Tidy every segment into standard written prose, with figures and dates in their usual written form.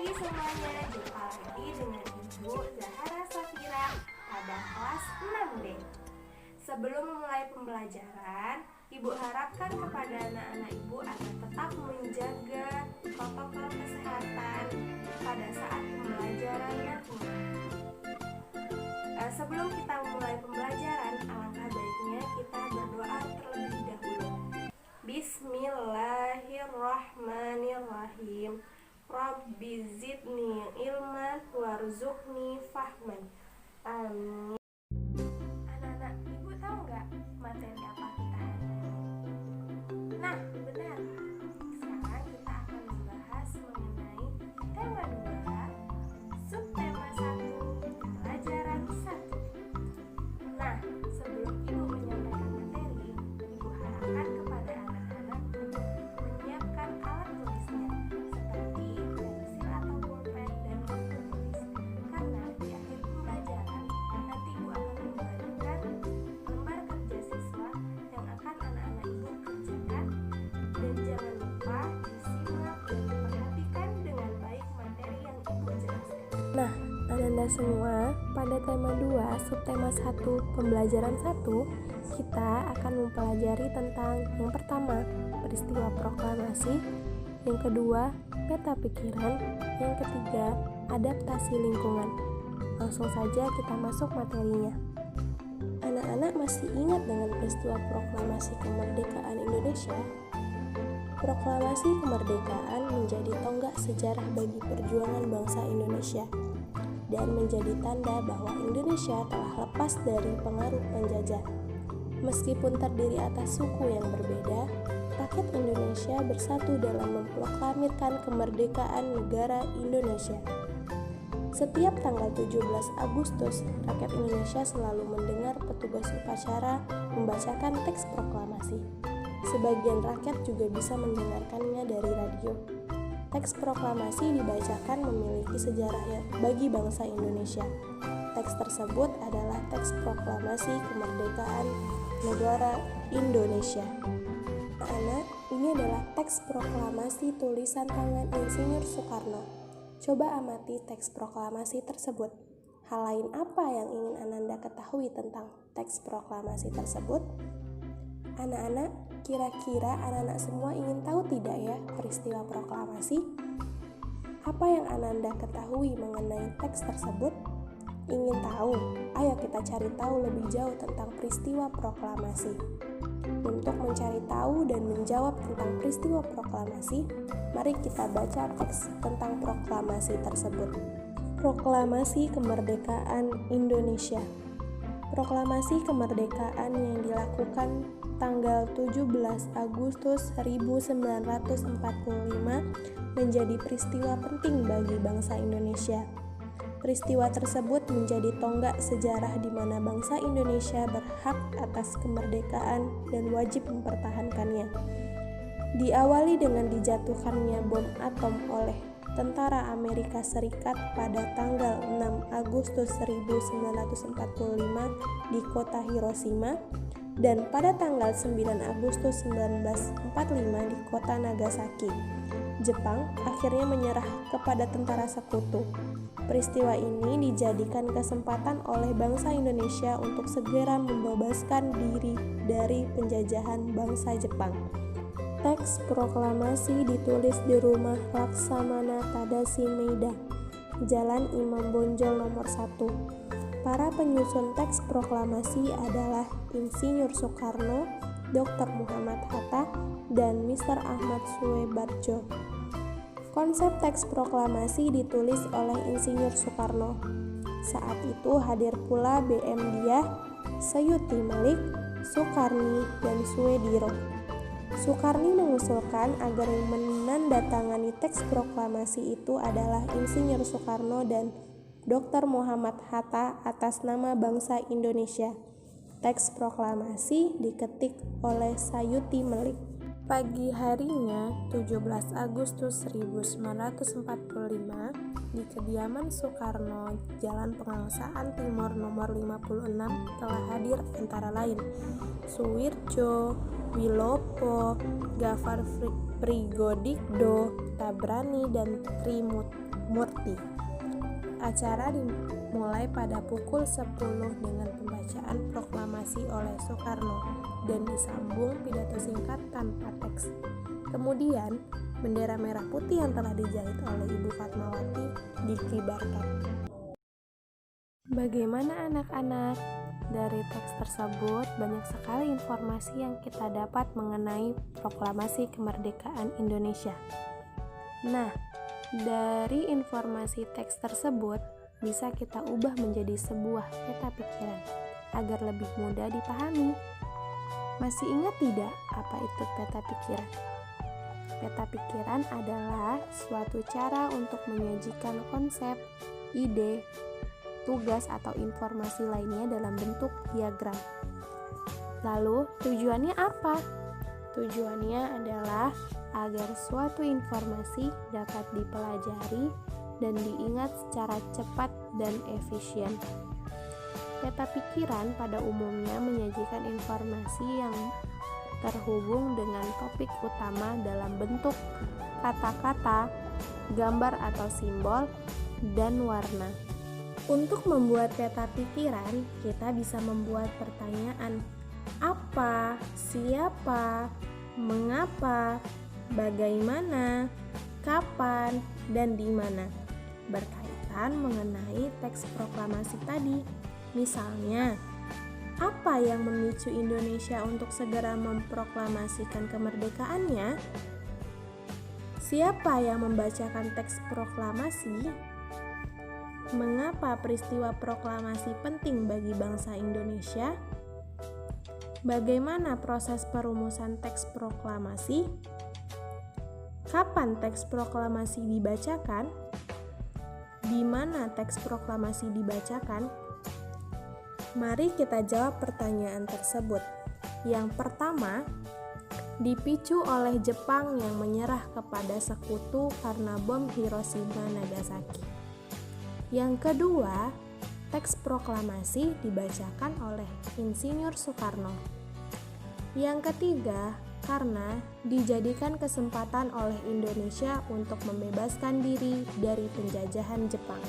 pagi semuanya, jumpa lagi dengan Ibu Zahara Safira pada kelas 6D. Sebelum memulai pembelajaran, Ibu harapkan kepada anak-anak Ibu agar tetap menjaga protokol kesehatan pada saat pembelajaran nanti. Sebelum kita memulai pembelajaran, alangkah baiknya kita berdoa terlebih dahulu. Bismillahirrahmanirrahim. Rabbi zidni ilman warzuqni fahman. Amin. Anak-anak, Ibu tahu nggak materi apa kita hari ini? Nah, benar. Sekarang kita akan membahas mengenai tema 2, subtema 1, pelajaran 1. Nah, sebelum Ibu menyampaikan materi, Ibu harapkan kepada anak-anak untuk menyiapkan alat tulisnya seperti pensil atau pulpen dan buku tulis. Karena di akhir pembelajaran nanti Ibu akan membagikan lembar kerja siswa yang akan anak-anak Ibu kerjakan, dan jangan lupa disimak dan diperhatikan dengan baik materi yang Ibu jelaskan. Nah, Anda semua, pada tema 2, subtema 1, pembelajaran 1, kita akan mempelajari tentang yang pertama, peristiwa proklamasi, yang kedua, peta pikiran, yang ketiga, adaptasi lingkungan. Langsung saja kita masuk materinya. Anak-anak masih ingat dengan peristiwa proklamasi kemerdekaan Indonesia? Proklamasi kemerdekaan menjadi tonggak sejarah bagi perjuangan bangsa Indonesia dan menjadi tanda bahwa Indonesia telah lepas dari pengaruh penjajah. Meskipun terdiri atas suku yang berbeda, rakyat Indonesia bersatu dalam memproklamirkan kemerdekaan negara Indonesia. Setiap tanggal 17 Agustus, rakyat Indonesia selalu mendengar petugas upacara membacakan teks proklamasi. Sebagian rakyat juga bisa mendengarkannya dari radio. Teks proklamasi dibacakan memiliki sejarah bagi bangsa Indonesia. Teks tersebut adalah teks proklamasi kemerdekaan negara Indonesia. Anak, ini adalah teks proklamasi tulisan tangan Insinyur Soekarno. Coba amati teks proklamasi tersebut. Hal lain apa yang ingin Ananda ketahui tentang teks proklamasi tersebut? Anak-anak, kira-kira anak-anak semua ingin tahu tidak ya peristiwa proklamasi? Apa yang Ananda ketahui mengenai teks tersebut? Ingin tahu? Ayo kita cari tahu lebih jauh tentang peristiwa proklamasi. Untuk mencari tahu dan menjawab tentang peristiwa proklamasi, mari kita baca teks tentang proklamasi tersebut. Proklamasi Kemerdekaan Indonesia. Proklamasi kemerdekaan yang dilakukan tanggal 17 Agustus 1945 menjadi peristiwa penting bagi bangsa Indonesia. Peristiwa tersebut menjadi tonggak sejarah di mana bangsa Indonesia berhak atas kemerdekaan dan wajib mempertahankannya. Diawali dengan dijatuhkannya bom atom oleh tentara Amerika Serikat pada tanggal 6 Agustus 1945 di kota Hiroshima dan pada tanggal 9 Agustus 1945 di kota Nagasaki. Jepang akhirnya menyerah kepada tentara sekutu. Peristiwa ini dijadikan kesempatan oleh bangsa Indonesia untuk segera membebaskan diri dari penjajahan bangsa Jepang. Teks proklamasi ditulis di rumah Laksamana Tadashi Meida, Jalan Imam Bonjol nomor 1. Para penyusun teks proklamasi adalah Insinyur Soekarno, Dr. Muhammad Hatta, dan Mr. Ahmad Suebarjo. Konsep teks proklamasi ditulis oleh Insinyur Soekarno. Saat itu hadir pula BM Diah, Sayuti Malik, Soekarni, dan Suediro. Soekarni mengusulkan agar yang menandatangani teks proklamasi itu adalah Insinyur Soekarno dan Dr. Muhammad Hatta atas nama bangsa Indonesia. Teks proklamasi diketik oleh Sayuti Malik. Pagi harinya, 17 Agustus 1945, di kediaman Soekarno, Jalan Pengangsaan Timur nomor 56 telah hadir antara lain Suwirjo, Wilopo, Gafar Prigodikdo, Tabrani, dan Trimut. Murti. Acara dimulai pada pukul 10 dengan pembacaan proklamasi oleh Soekarno dan disambung pidato singkat tanpa teks. Kemudian, bendera merah putih yang telah dijahit oleh Ibu Fatmawati dikibarkan. Bagaimana anak-anak? Dari teks tersebut banyak sekali informasi yang kita dapat mengenai proklamasi kemerdekaan Indonesia. Nah, dari informasi teks tersebut bisa kita ubah menjadi sebuah peta pikiran agar lebih mudah dipahami. Masih ingat tidak apa itu peta pikiran? Peta pikiran adalah suatu cara untuk menyajikan konsep, ide, tugas atau informasi lainnya dalam bentuk diagram. Lalu, tujuannya apa? Tujuannya adalah agar suatu informasi dapat dipelajari dan diingat secara cepat dan efisien. Peta pikiran pada umumnya menyajikan informasi yang terhubung dengan topik utama dalam bentuk kata-kata, gambar atau simbol, dan warna. Untuk membuat peta pikiran, kita bisa membuat pertanyaan apa, siapa, mengapa, bagaimana, kapan, dan di mana, berkaitan mengenai teks proklamasi tadi. Misalnya, apa yang memicu Indonesia untuk segera memproklamasikan kemerdekaannya? Siapa yang membacakan teks proklamasi? Mengapa peristiwa proklamasi penting bagi bangsa Indonesia? Bagaimana proses perumusan teks proklamasi? Kapan teks proklamasi dibacakan? Di mana teks proklamasi dibacakan? Mari kita jawab pertanyaan tersebut. Yang pertama, dipicu oleh Jepang yang menyerah kepada sekutu karena bom Hiroshima Nagasaki. Yang kedua, teks proklamasi dibacakan oleh Insinyur Soekarno. Yang ketiga, karena dijadikan kesempatan oleh Indonesia untuk membebaskan diri dari penjajahan Jepang.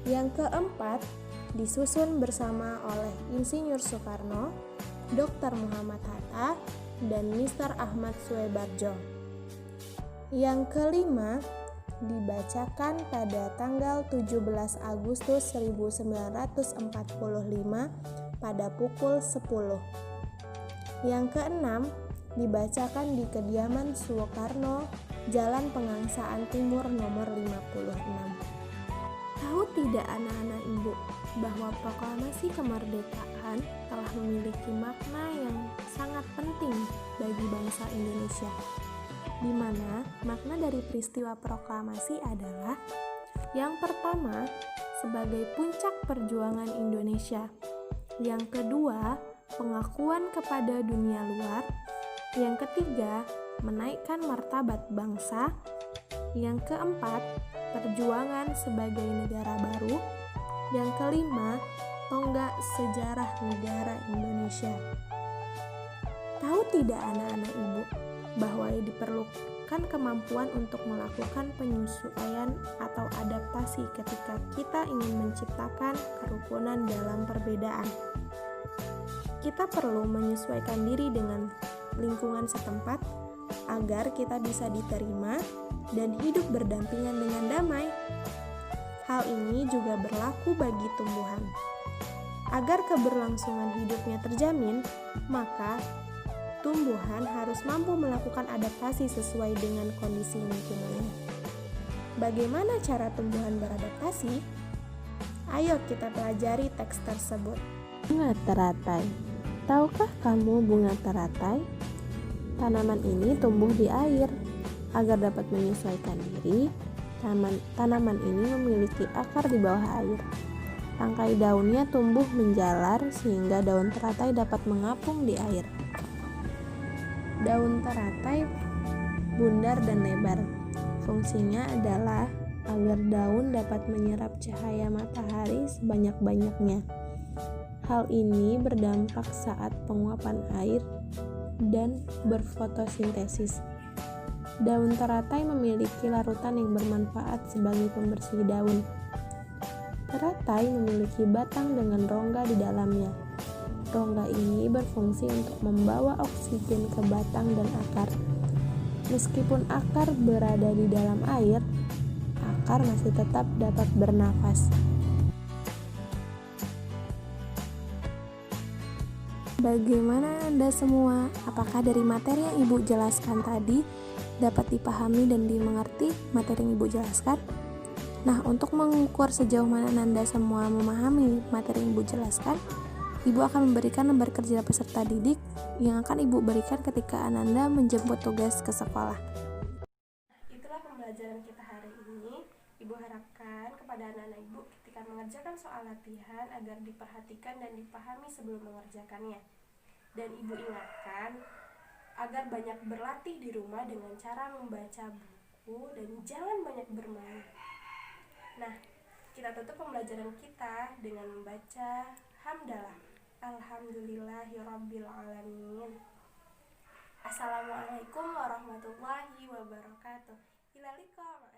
Yang keempat, disusun bersama oleh Insinyur Soekarno, Dr. Muhammad Hatta, dan Mr. Ahmad Suebarjo. Yang kelima, dibacakan pada tanggal 17 Agustus 1945 pada pukul 10. Yang keenam, dibacakan di kediaman Soekarno, Jalan Pengangsaan Timur nomor 56. Tahu tidak anak-anak ibu bahwa proklamasi kemerdekaan telah memiliki makna yang sangat penting bagi bangsa Indonesia, di mana makna dari peristiwa proklamasi adalah yang pertama, sebagai puncak perjuangan Indonesia. Yang kedua, pengakuan kepada dunia luar. Yang ketiga, menaikkan martabat bangsa. Yang keempat, perjuangan sebagai negara baru. Yang kelima, tonggak sejarah negara Indonesia. Tahu tidak anak-anak ibu bahwa diperlukan kemampuan untuk melakukan penyesuaian atau adaptasi ketika kita ingin menciptakan kerukunan dalam perbedaan. Kita perlu menyesuaikan diri dengan lingkungan setempat agar kita bisa diterima dan hidup berdampingan dengan damai. Hal ini juga berlaku bagi tumbuhan. Agar keberlangsungan hidupnya terjamin, maka tumbuhan harus mampu melakukan adaptasi sesuai dengan kondisi lingkungannya. Bagaimana cara tumbuhan beradaptasi? Ayo kita pelajari teks tersebut. Bunga teratai. Tahukah kamu bunga teratai? Tanaman ini tumbuh di air. Agar dapat menyesuaikan diri, tanaman ini memiliki akar di bawah air. Tangkai daunnya tumbuh menjalar sehingga daun teratai dapat mengapung di air. Daun teratai bundar dan lebar. Fungsinya adalah agar daun dapat menyerap cahaya matahari sebanyak-banyaknya. Hal ini berdampak saat penguapan air dan berfotosintesis. Daun teratai memiliki larutan yang bermanfaat sebagai pembersih daun. Teratai memiliki batang dengan rongga di dalamnya. Rongga ini berfungsi untuk membawa oksigen ke batang dan akar. Meskipun akar berada di dalam air, akar masih tetap dapat bernafas. Bagaimana Anda semua? Apakah dari materi yang Ibu jelaskan tadi dapat dipahami dan dimengerti materi yang Ibu jelaskan? Nah, untuk mengukur sejauh mana Anda semua memahami materi yang Ibu jelaskan, Ibu akan memberikan lembar kerja peserta didik yang akan Ibu berikan ketika Anda menjemput tugas ke sekolah. Itulah pembelajaran kita hari ini. Ibu harapkan kepada anak-anak Ibu ketika mengerjakan soal latihan agar diperhatikan dan dipahami sebelum mengerjakannya. Dan Ibu ingatkan agar banyak berlatih di rumah dengan cara membaca buku dan jangan banyak bermain. Nah, kita tutup pembelajaran kita dengan membaca hamdalah. Alhamdulillahirabbil alamin. Assalamualaikum warahmatullahi wabarakatuh. Ila liqa.